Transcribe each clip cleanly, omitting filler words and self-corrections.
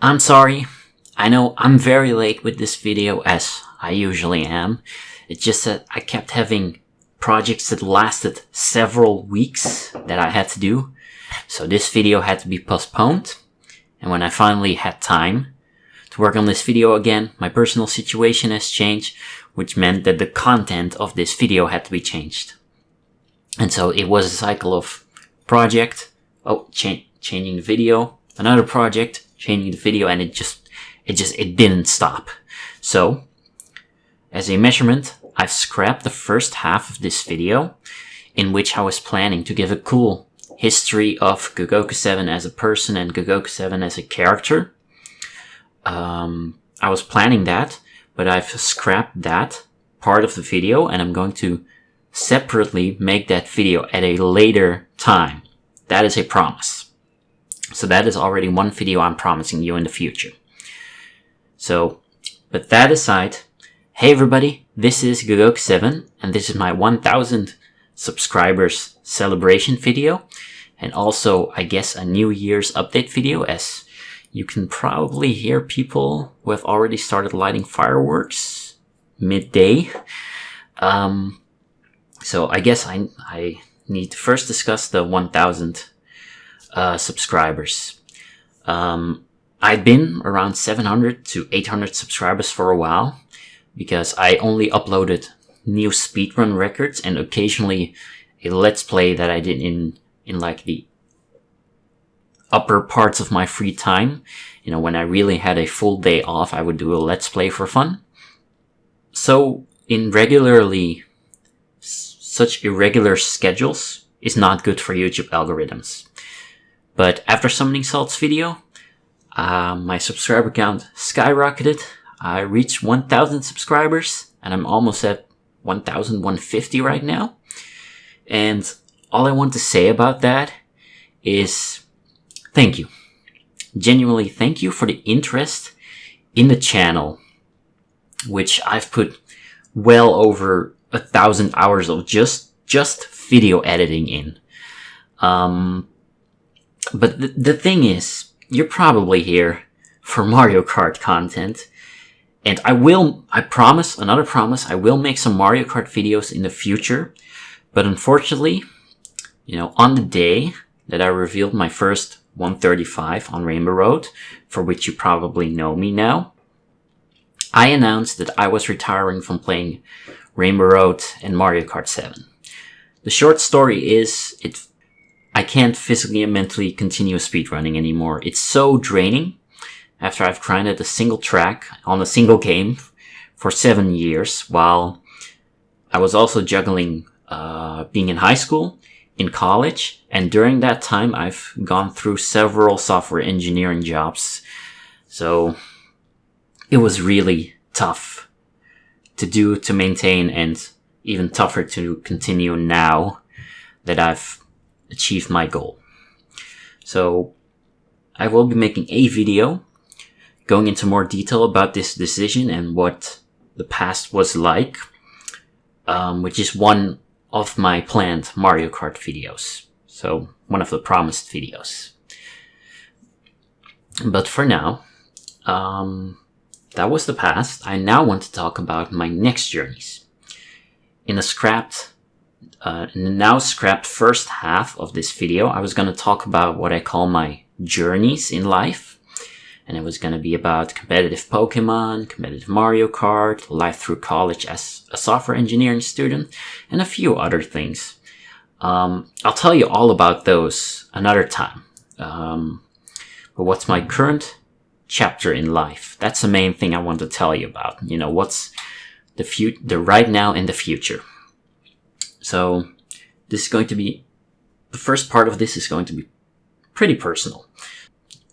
I'm sorry. I know I'm very late with this video, as I usually am. It's just that I kept having projects that lasted several weeks that I had to do. So this video had to be postponed. And when I finally had time to work on this video again, my personal situation has changed, which meant that the content of this video had to be changed. And so it was a cycle of project, changing the video, another project, changing the video, and it didn't stop. So, as a measurement, I've scrapped the first half of this video, in which I was planning to give a cool history of Gogoku 7 as a person and Gogoku 7 as a character. I was planning that, but I've scrapped that part of the video, and I'm going to separately make that video at a later time. That is a promise. So that is already one video I'm promising you in the future. So, but that aside, hey everybody, this is Gogoku 7, and this is my 1000 subscribers celebration video, and also, I guess, a New Year's update video, as you can probably hear people who have already started lighting fireworks midday. So I guess I need to first discuss the 1000 subscribers. I've been around 700 to 800 subscribers for a while, because I only uploaded new speedrun records and occasionally a let's play that I did in like the upper parts of my free time. You know, when I really had a full day off, I would do a let's play for fun. So such irregular schedules is not good for YouTube algorithms. But after Summoning Salt's video, my subscriber count skyrocketed. I reached 1000 subscribers, and I'm almost at 1150 right now. And all I want to say about that is thank you. Genuinely thank you for the interest in the channel, which I've put well over 1,000 hours of just video editing in. But the thing is, you're probably here for Mario Kart content. And I promise, another promise, I will make some Mario Kart videos in the future. But unfortunately, you know, on the day that I revealed my first 135 on Rainbow Road, for which you probably know me now, I announced that I was retiring from playing Rainbow Road and Mario Kart 7. The short story is, I can't physically and mentally continue speedrunning anymore. It's so draining after I've grinded a single track on a single game for 7 years, while I was also juggling being in high school, in college, and during that time I've gone through several software engineering jobs. So it was really tough to maintain, and even tougher to continue now that I've achieved my goal. So I will be making a video going into more detail about this decision and what the past was like, which is one of my planned Mario Kart videos. So one of the promised videos. But for now, that was the past. I now want to talk about my next journeys. In the now scrapped first half of this video, I was going to talk about what I call my journeys in life. And it was going to be about competitive Pokemon, competitive Mario Kart, life through college as a software engineering student, and a few other things. I'll tell you all about those another time. But what's my current chapter in life? That's the main thing I want to tell you about. You know, what's the right now and the future. So this is going to be, the first part of this is going to be pretty personal.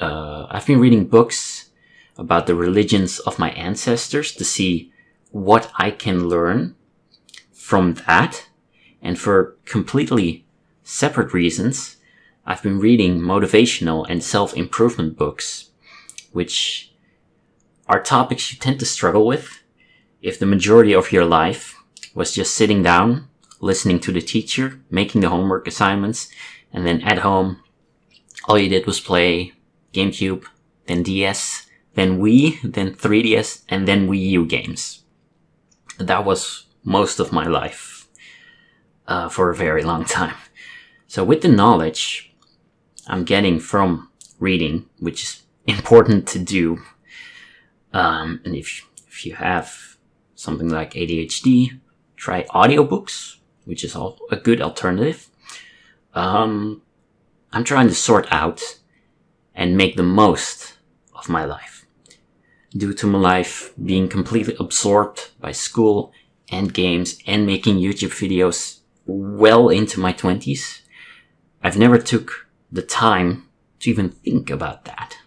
I've been reading books about the religions of my ancestors to see what I can learn from that. And for completely separate reasons, I've been reading motivational and self-improvement books, which are topics you tend to struggle with if the majority of your life was just sitting down, listening to the teacher, making the homework assignments, and then at home, all you did was play GameCube, then DS, then Wii, then 3DS, and then Wii U games. That was most of my life for a very long time. So with the knowledge I'm getting from reading, which is important to do, and if you have something like ADHD, try audiobooks, which is a good alternative. I'm trying to sort out and make the most of my life. Due to my life being completely absorbed by school and games and making YouTube videos well into my 20s, I've never took the time to even think about that.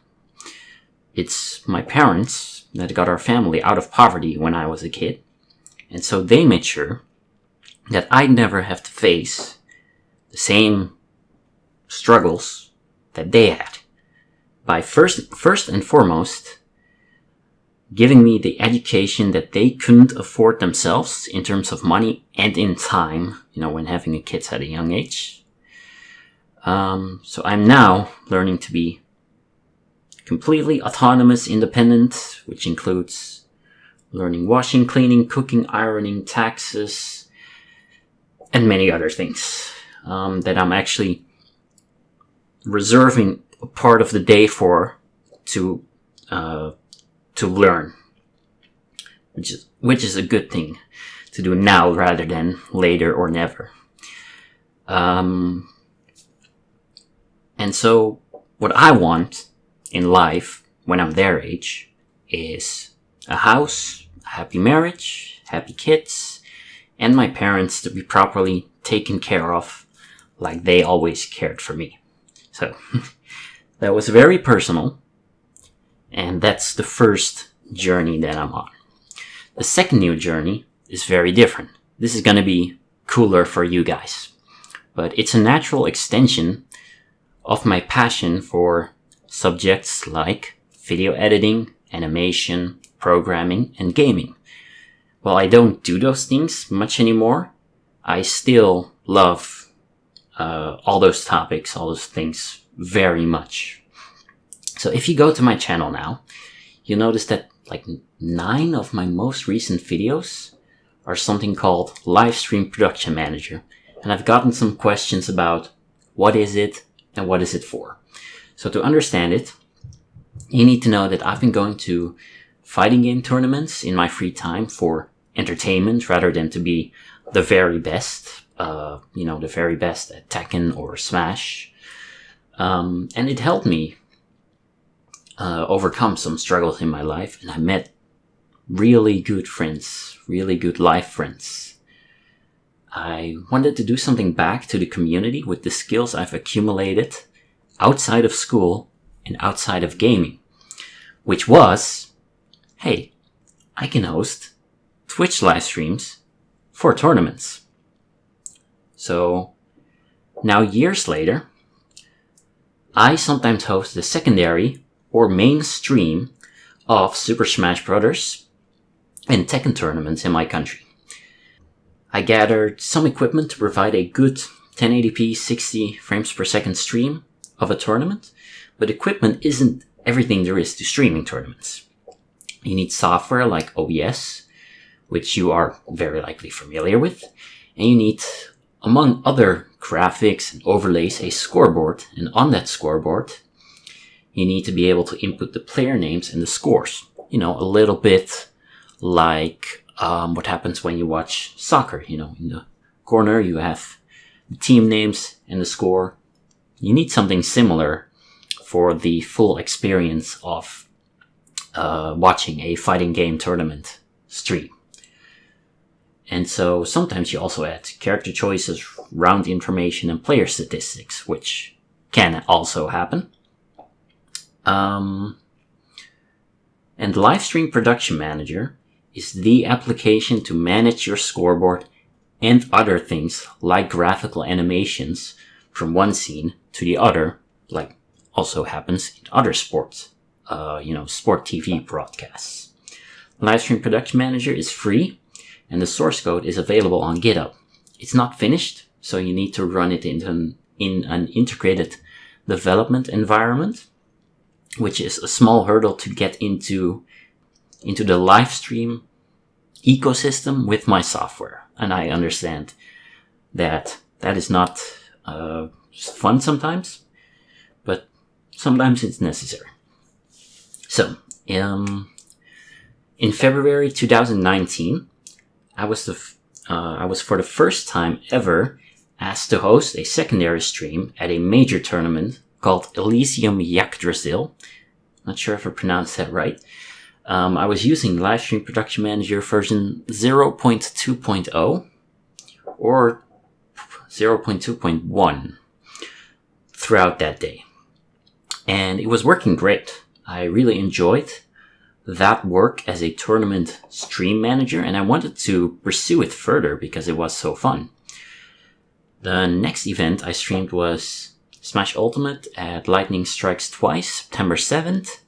It's my parents that got our family out of poverty when I was a kid, and so they made sure that I'd never have to face the same struggles that they had by first and foremost giving me the education that they couldn't afford themselves in terms of money and in time, when having a kid at a young age. So I'm now learning to be completely autonomous, independent, which includes learning washing, cleaning, cooking, ironing, taxes, and many other things that I'm actually reserving a part of the day for to learn, which is a good thing to do now rather than later or never. And so what I want in life when I'm their age is a house, a happy marriage, happy kids, and my parents to be properly taken care of like they always cared for me. So that was very personal, and that's the first journey that I'm on. The second new journey is very different. This is going to be cooler for you guys, but it's a natural extension of my passion for subjects like video editing, animation, programming, and gaming. While I don't do those things much anymore, I still love all those topics, all those things very much. So if you go to my channel now, you'll notice that like 9 of my most recent videos are something called Livestream Production Manager. And I've gotten some questions about what is it and what is it for. So to understand it, you need to know that I've been going to fighting game tournaments in my free time for entertainment rather than to be the very best, the very best at Tekken or Smash. And it helped me overcome some struggles in my life, and I met really good friends, really good life friends. I wanted to do something back to the community with the skills I've accumulated outside of school and outside of gaming, which was, hey, I can host Twitch live streams for tournaments. So now years later, I sometimes host the secondary or main stream of Super Smash Bros. And Tekken tournaments in my country. I gathered some equipment to provide a good 1080p 60 frames per second stream of a tournament, but equipment isn't everything there is to streaming tournaments. You need software like OBS, which you are very likely familiar with, and you need, among other graphics and overlays, a scoreboard, and on that scoreboard, you need to be able to input the player names and the scores. A little bit like what happens when you watch soccer. In the corner you have the team names and the score. You need something similar for the full experience of watching a fighting game tournament stream. And so sometimes you also add character choices, round information, and player statistics, which can also happen. And Livestream Production Manager is the application to manage your scoreboard and other things like graphical animations from one scene to the other, like also happens in other sports, sport TV broadcasts. Livestream Production Manager is free, and the source code is available on GitHub. It's not finished, so you need to run it in an integrated development environment. which is a small hurdle to get into the live stream ecosystem with my software. And I understand that is not fun sometimes, but sometimes it's necessary. So, in February 2019, I was for the first time ever asked to host a secondary stream at a major tournament called Elysium Yggdrasil. Not sure if I pronounced that right. I was using Livestream Production Manager version 0.2.0 or 0.2.1 throughout that day. And it was working great. I really enjoyed that work as a tournament stream manager, and I wanted to pursue it further because it was so fun. The next event I streamed was Smash Ultimate at Lightning Strikes Twice, September 7th,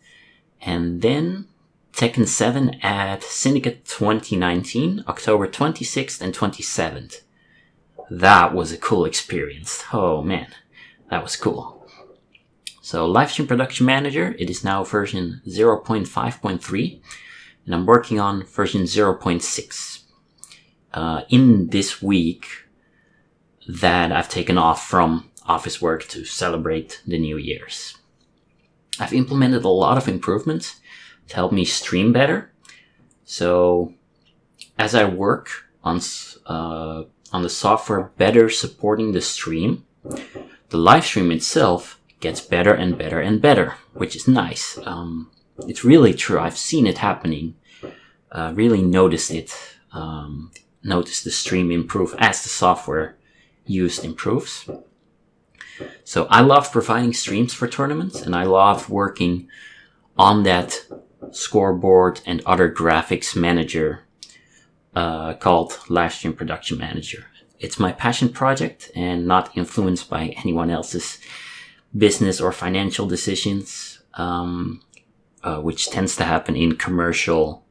and then Tekken 7 at Syndicate 2019, October 26th and 27th. That was a cool experience. Oh man, that was cool. So Livestream Production Manager, it is now version 0.5.3, and I'm working on version 0.6. In this week that I've taken off from office work to celebrate the New Year's, I've implemented a lot of improvements to help me stream better. So as I work on the software better supporting the stream, the live stream itself gets better and better and better, which is nice. It's really true. I've seen it happening. Really noticed it. Noticed the stream improve as the software used improves. So I love providing streams for tournaments, and I love working on that scoreboard and other graphics manager called Livestream Production Manager. It's my passion project and not influenced by anyone else's business or financial decisions, which tends to happen in commercial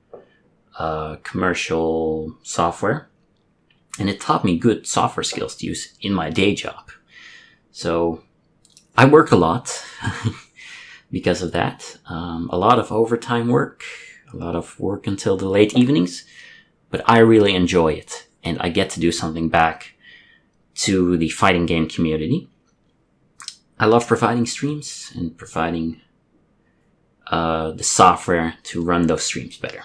software. And it taught me good software skills to use in my day job. So I work a lot because of that. A lot of overtime work, a lot of work until the late evenings, but I really enjoy it. And I get to do something back to the fighting game community. I love providing streams and providing the software to run those streams better.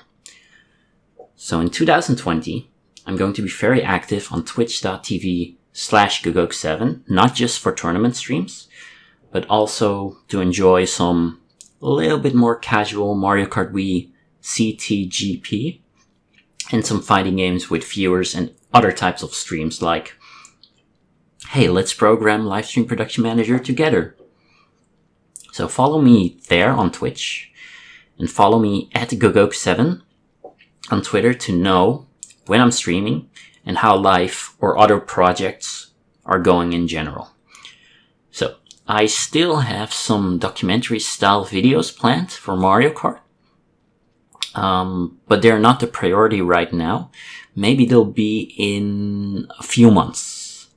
So in 2020, I'm going to be very active on twitch.tv/Gugok7, not just for tournament streams, but also to enjoy some a little bit more casual Mario Kart Wii CTGP and some fighting games with viewers and other types of streams like, hey, let's program Livestream Production Manager together. So follow me there on Twitch and follow me at Gugok7 on Twitter to know when I'm streaming and how live or other projects are going in general. So I still have some documentary style videos planned for Mario Kart, but they're not the priority right now. Maybe they'll be in a few months.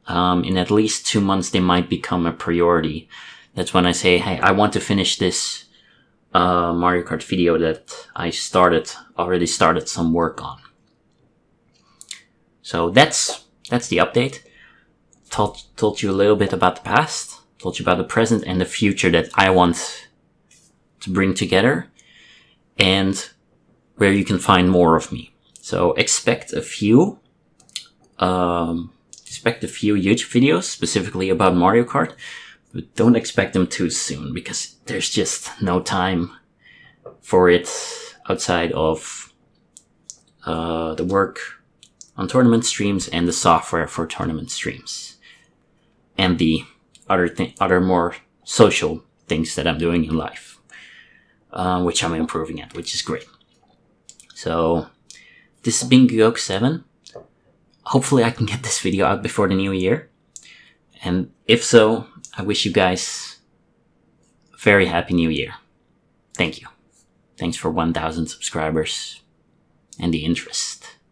In at least 2 months, they might become a priority. That's when I say, hey, I want to finish this Mario Kart video that I already started some work on. So that's the update. Told you a little bit about the past, told you about the present and the future that I want to bring together, and where you can find more of me. So expect a few YouTube videos specifically about Mario Kart, but don't expect them too soon because there's just no time for it outside of the work on tournament streams and the software for tournament streams and the other more social things that I'm doing in life, which I'm improving at, which is great. So this has been Gugok7. Hopefully I can get this video out before the new year. And if so, I wish you guys a very happy new year. Thank you. Thanks for 1,000 subscribers and the interest.